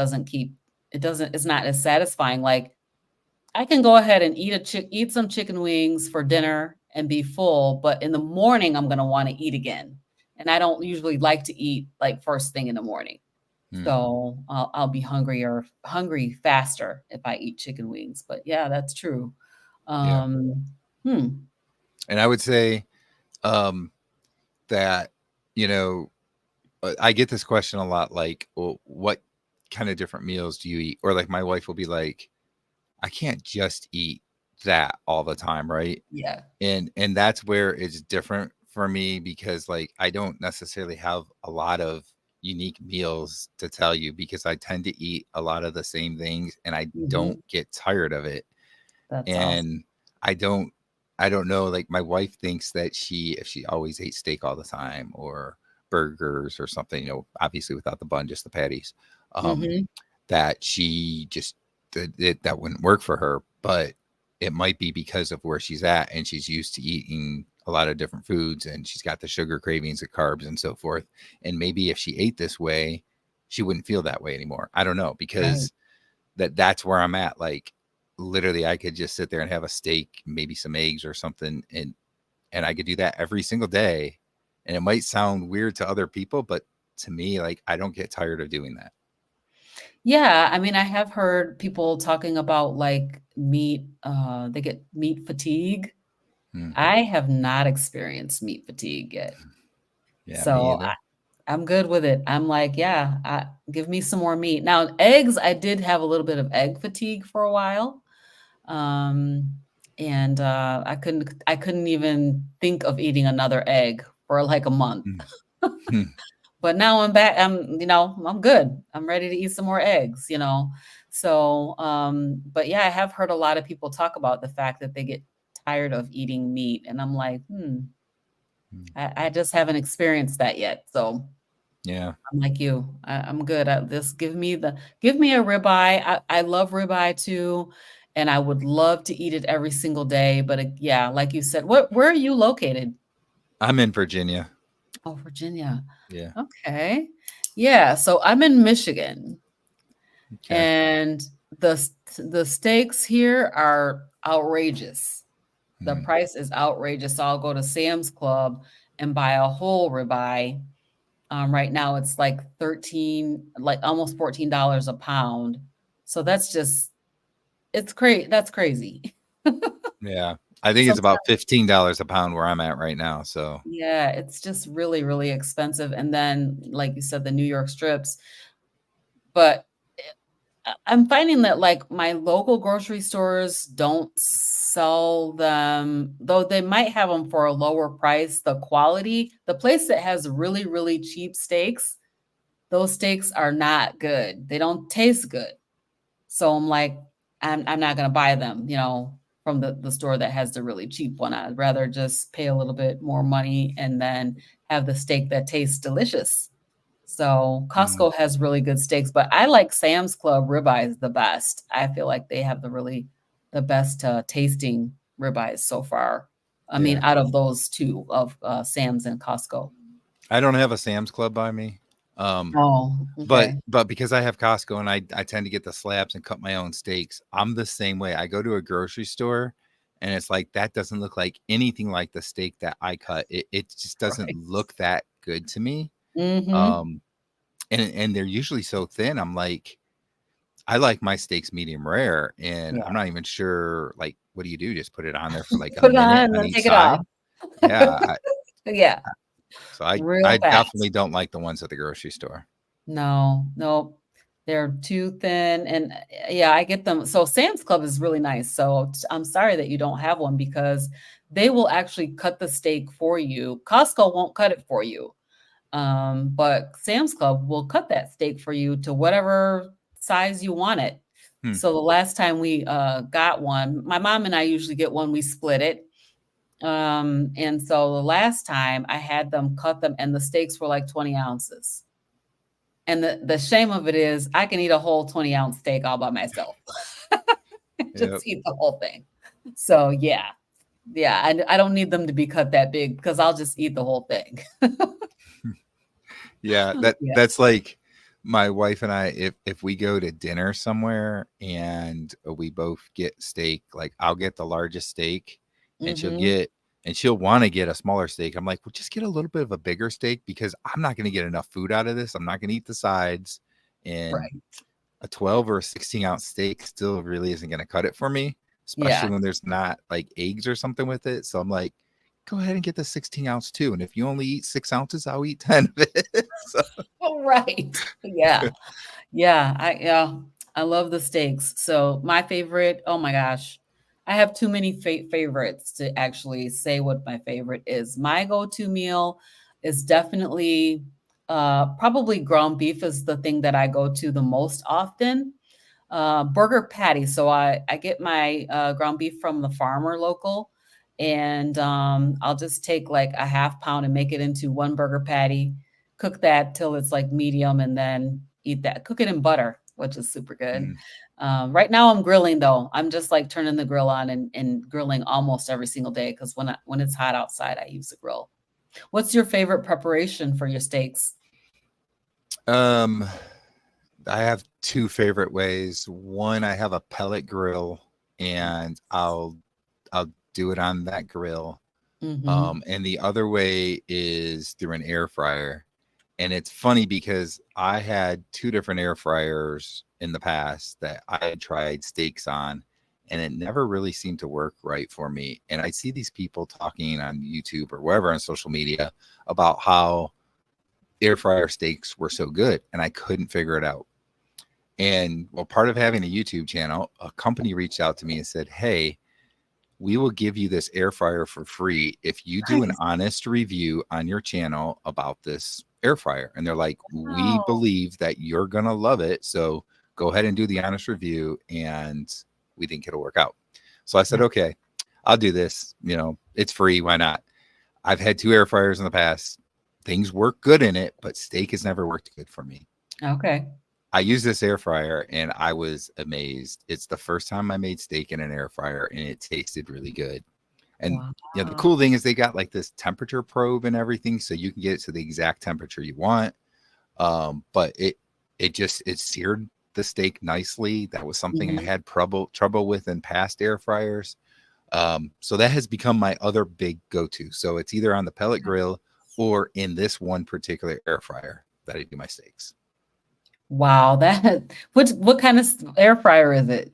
not as satisfying. Like I can go ahead and eat some chicken wings for dinner and be full, but in the morning I'm gonna want to eat again. And I don't usually like to eat like first thing in the morning. Hmm. So I'll be hungry faster if I eat chicken wings. But yeah, that's true. Yeah. Um, hmm. And I would say um, that, you know, I get this question a lot, like, well, what kind of different meals do you eat? Or like my wife will be like, I can't just eat that all the time, right? Yeah. And that's where it's different for me because like I don't necessarily have a lot of unique meals to tell you because I tend to eat a lot of the same things and I don't Hmm. get tired of it. That's awesome. And I don't I don't know, like my wife thinks that if she always ate steak all the time or burgers or something, obviously without the bun, just the patties, um, Hmm. that she just that wouldn't work for her. But it might be because of where she's at and she's used to eating a lot of different foods and she's got the sugar cravings, the carbs and so forth. And maybe if she ate this way, she wouldn't feel that way anymore. I don't know Right. because that's where I'm at. Like literally I could just sit there and have a steak, maybe some eggs or something, and I could do that every single day. And it might sound weird to other people, but to me, like I don't get tired of doing that. Yeah, I mean, I have heard people talking about like meat, they get meat fatigue. Hmm. I have not experienced meat fatigue yet. Yeah, me So either. I'm good with it. I'm like, yeah, give me some more meat. Now, eggs, I did have a little bit of egg fatigue for a while. Um, and I couldn't even think of eating another egg for like a month. Hmm. Hmm. But now I'm back. I'm good. I'm ready to eat some more eggs. So, but yeah, I have heard a lot of people talk about the fact that they get tired of eating meat. And I'm like, Hmm. I just haven't experienced that yet. So Yeah. I'm like you. I'm good at this. Give me a ribeye. I love ribeye too, and I would love to eat it every single day. But yeah, like you said, where are you located? I'm in Virginia. Oh, Virginia. Yeah. Okay. Yeah, so I'm in Michigan, Okay. and the steaks here are outrageous. The Hmm. price is outrageous. So I'll go to Sam's Club and buy a whole ribeye. Right now it's like 13, like almost $14 a pound. So that's crazy. Yeah. I think it's about Sometimes, $15 a pound where I'm at right now. So yeah, it's just really, really expensive. And then, like you said, the New York strips. But I'm finding that like my local grocery stores don't sell them, though they might have them for a lower price. The place that has really, really cheap steaks, those steaks are not good. They don't taste good. So I'm like, I'm not gonna buy them, from the store that has the really cheap one. I'd rather just pay a little bit more money and then have the steak that tastes delicious. So mm, Costco has really good steaks, but I like Sam's Club ribeyes the best. I feel like they have the best tasting ribeyes so far. I mean, yeah. out of those two of Sam's and Costco. I don't have a Sam's Club by me. Um, Oh, But okay. but because I have Costco and I tend to get the slabs and cut my own steaks, I'm the same way. I go to a grocery store and it's like that doesn't look like anything like the steak that I cut. It just doesn't Right. look that good to me. Mm-hmm. Um and they're usually so thin. I'm like, I like my steaks medium rare, and I'm Yeah. not even sure like what do you do? Just put it on there for like a Put it on minute and on then each take it off. side? Yeah. Yeah, So I real definitely fast. don't like the ones at the grocery store. No, nope. They're too thin, and, yeah, I get them. So Sam's Club is really nice, so I'm sorry that you don't have one because they will actually cut the steak for you. Costco won't cut it for you, but Sam's Club will cut that steak for you to whatever size you want it. Hmm. So the last time we, got one, my mom and I usually get one, we split it, and so the last time I had them cut them and the steaks were like 20 ounces. And the shame of it is I can eat a whole 20-ounce steak all by myself. Yep. Just eat the whole thing. So, yeah. Yeah, I don't need them to be cut that big because I'll just eat the whole thing. Yeah, that Yeah. that's like my wife and I, if we go to dinner somewhere and we both get steak, like I'll get the largest steak and Mhm. she'll want to get a smaller steak. I'm like, well, just get a little bit of a bigger steak because I'm not going to get enough food out of this. I'm not going to eat the sides, and Right. a 12 or a 16-ounce steak still really isn't going to cut it for me, Yeah. especially when there's not like eggs or something with it. So I'm like, go ahead and get the 16-ounce too. And if you only eat 6 ounces, I'll eat 10 of it. So, Right. Yeah. Yeah, I love the steaks. So my favorite, oh my gosh, I have too many favorites to actually say what my favorite is. My go-to meal is definitely probably ground beef is the thing that I go to the most often. Burger patty. So I get my ground beef from the farmer local, and I'll just take like a half pound and make it into one burger patty, cook that till it's like medium, and then eat that. Cook it in butter, which is super good. mm. Right now I'm grilling though. I'm just like turning the grill on and grilling almost every single day because when it's hot outside, I use the grill. What's your favorite preparation for your steaks? um, I have two favorite ways. One, I have a pellet grill, and I'll do it on that grill. Mm-hmm. And the other way is through an air fryer. And it's funny because I had two different air fryers in the past that I had tried steaks on, and it never really seemed to work right for me. And I see these people talking on YouTube or wherever on social media about how air fryer steaks were so good, and I couldn't figure it out. And well, part of having a YouTube channel, a company reached out to me and said, "Hey, we will give you this air fryer for free if you do an Nice. honest review on your channel about this air fryer." And they're like, "We Oh, believe that you're going to love it. So go ahead and do the honest review." And we think it'll work out. So I said, "Okay, I'll do this. You know, it's free. Why not?" I've had two air fryers in the past. Things work good in it, but steak has never worked good for me. okay. I used this air fryer and I was amazed. It's the first time I made steak in an air fryer and it tasted really good. And you know, the Wow. cool thing is they got like this temperature probe and everything, so you can get it to the exact temperature you want. But it seared the steak nicely. That was something I Mhm. had trouble with in past air fryers. So that has become my other big go-to. So it's either on the pellet grill or in this one particular air fryer that I do my steaks. Wow, that what kind of air fryer is it?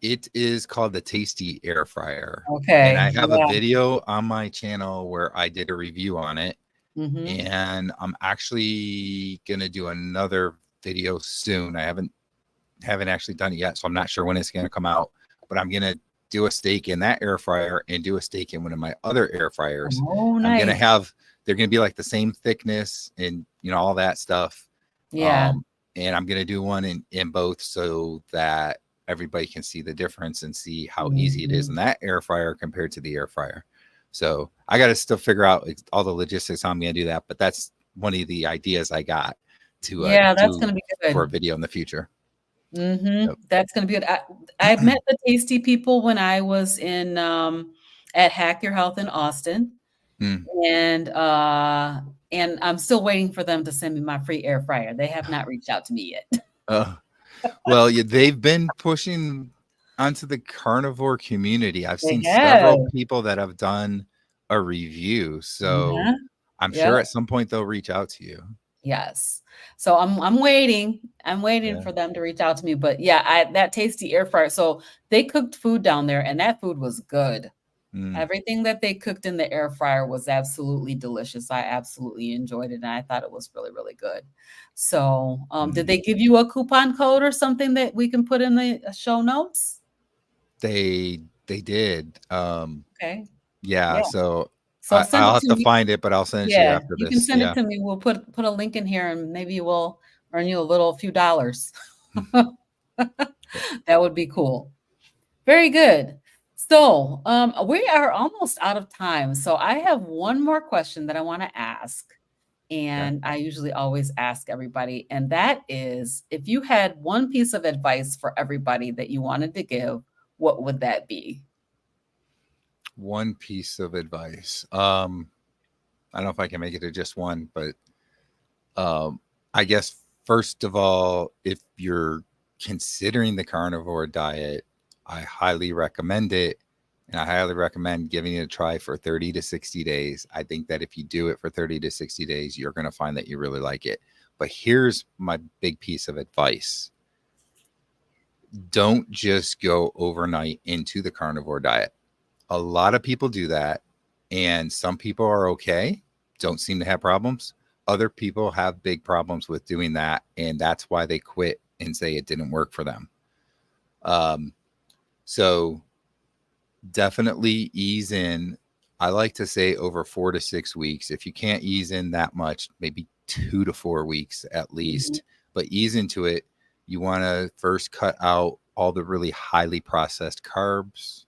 It is called the Tasty Air Fryer, and I Okay, have a yeah, video on my channel where I did a review on it, mhm. and I'm actually gonna do another video soon. I haven't actually done it yet, so I'm not sure when it's gonna come out, but I'm gonna do a steak in that air fryer and do a steak in one of my other air fryers. Oh, I'm gonna nice. have they're gonna be like the same thickness and all that stuff. Yeah. Um, and I'm gonna do one in both so that everybody can see the difference and see how easy it is in Mhm. that air fryer compared to the air fryer. So I got to still figure out all the logistics how I'm gonna do that, but that's one of the ideas I got to Yeah, that's do gonna be for a good. video in the future. Mhm, Yep. that's gonna be good. I met the Tasty people when I was at Hack Your Health in Austin, Mm. and, uh, and I'm still waiting for them to send me my free air fryer. They have not reached out to me yet. Uh, well, yeah, they've been pushing onto the carnivore community. I've They seen several have. people that have done a review, so Uh-huh. I'm Yep. sure at some point they'll reach out to you. Yes. So I'm waiting. I'm waiting Yeah. for them to reach out to me. But yeah, I that tasty air fryer. So they cooked food down there and that food was good. Mm, Everything that they cooked in the air fryer was absolutely delicious. I absolutely enjoyed it and I thought it was really, really good. So, did mm. they give you a coupon code or something that we can put in the show notes? They did. Okay. Yeah, Yeah. so So send I'll it have to to me. find it, but I'll send it to you Yeah, after you can this. send it Yeah. to me. We'll put a link in here and maybe we'll earn you a little few dollars. Yep. That would be cool. Very good. So, we are almost out of time. So I have one more question that I want to ask. Okay. And I usually always ask everybody, and that is if you had one piece of advice for everybody that you wanted to give, what would that be? One piece of advice. I don't know if I can make it to just one, but Um, I guess first of all, if you're considering the carnivore diet, I highly recommend it. And I highly recommend giving it a try for 30 to 60 days. I think that if you do it for 30 to 60 days, you're going to find that you really like it. But here's my big piece of advice: don't just go overnight into the carnivore diet. A lot of people do that, and some people are okay, don't seem to have problems. Other people have big problems with doing that, and that's why they quit and say it didn't work for them. Um, so definitely ease in. I like to say over 4 to 6 weeks. If you can't ease in that much, maybe 2 to 4 weeks at Mhm. least, but ease into it. You want to first cut out all the really highly processed carbs,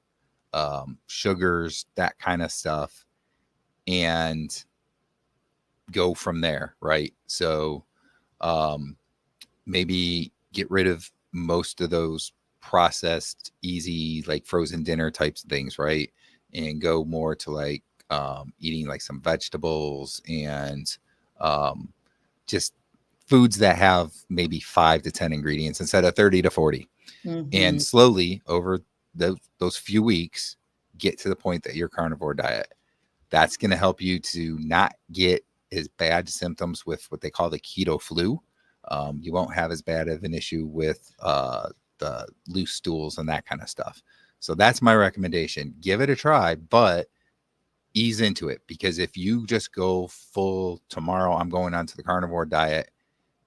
sugars, that kind of stuff, and go from there, right? So um, maybe get rid of most of those processed, easy, like frozen dinner types of things, right? And go more to like eating like some vegetables and um, just foods that have maybe 5 to 10 ingredients instead of 30 to 40. And Mhm. slowly over those few weeks, get to the point that you're carnivore diet. That's going to help you to not get as bad symptoms with what they call the keto flu. You won't have as bad of an issue with the loose stools and that kind of stuff. So that's my recommendation. Give it a try, but ease into it, because if you just go full tomorrow, I'm going onto the carnivore diet,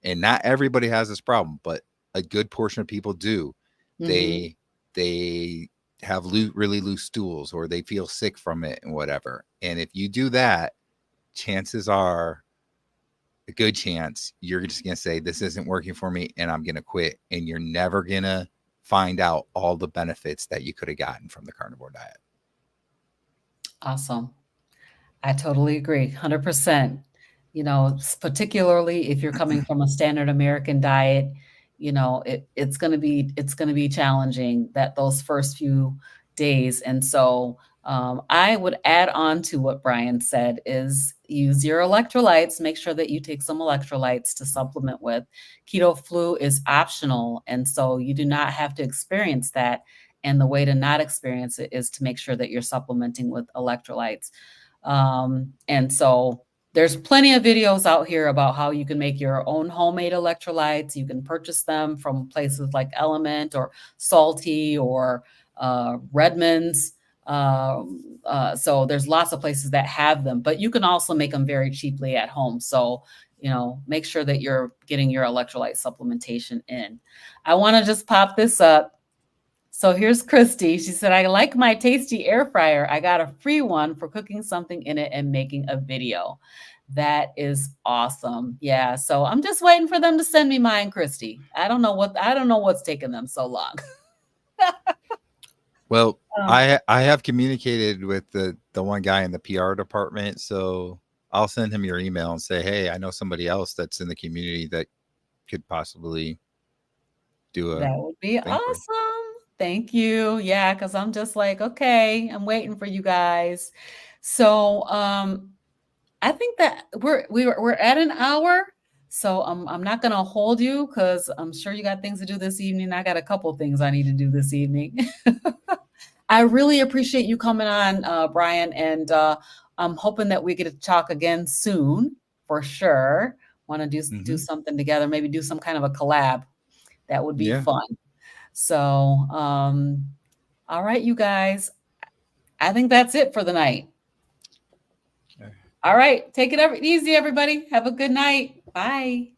and not everybody has this problem, but a good portion of people do. Mhm. They have really loose stools, or they feel sick from it and whatever. And if you do that, chances are a good chance you're just going to say this isn't working for me and I'm going to quit, and you're never going to find out all the benefits that you could have gotten from the carnivore diet. Awesome. I totally agree, 100%. Particularly if you're coming from a standard American diet, it's gonna be challenging that those first few days. And so, I would add on to what Brian said is use your electrolytes. Make sure that you take some electrolytes to supplement with. Keto flu is optional, and so you do not have to experience that. And the way to not experience it is to make sure that you're supplementing with electrolytes. And so there's plenty of videos out here about how you can make your own homemade electrolytes. You can purchase them from places like Element or Salty or Redmond's. So there's lots of places that have them, but you can also make them very cheaply at home. So, make sure that you're getting your electrolyte supplementation in. I want to just pop this up. So here's Christy. She said, I like my tasty air fryer. I got a free one for cooking something in it and making a video. That is awesome. Yeah. So I'm just waiting for them to send me mine, Christy. I don't know what's taking them so long. Well, Um, I have communicated with the one guy in the PR department, so I'll send him your email and say, hey, I know somebody else that's in the community that could possibly do a that would be thing for you. awesome. Thank you. Yeah, because I'm just like, okay, I'm waiting for you guys. So I think that we're at an hour, so I'm not gonna hold you because I'm sure you got things to do this evening. I got a couple things I need to do this evening. I really appreciate you coming on, Brian, and I'm hoping that we get to talk again soon for sure. Want to do Hmm. something together, maybe do some kind of a collab. That would be Yeah. fun. So, all right, you guys. I think that's it for the night. All right, take it easy, everybody. Have a good night. Bye.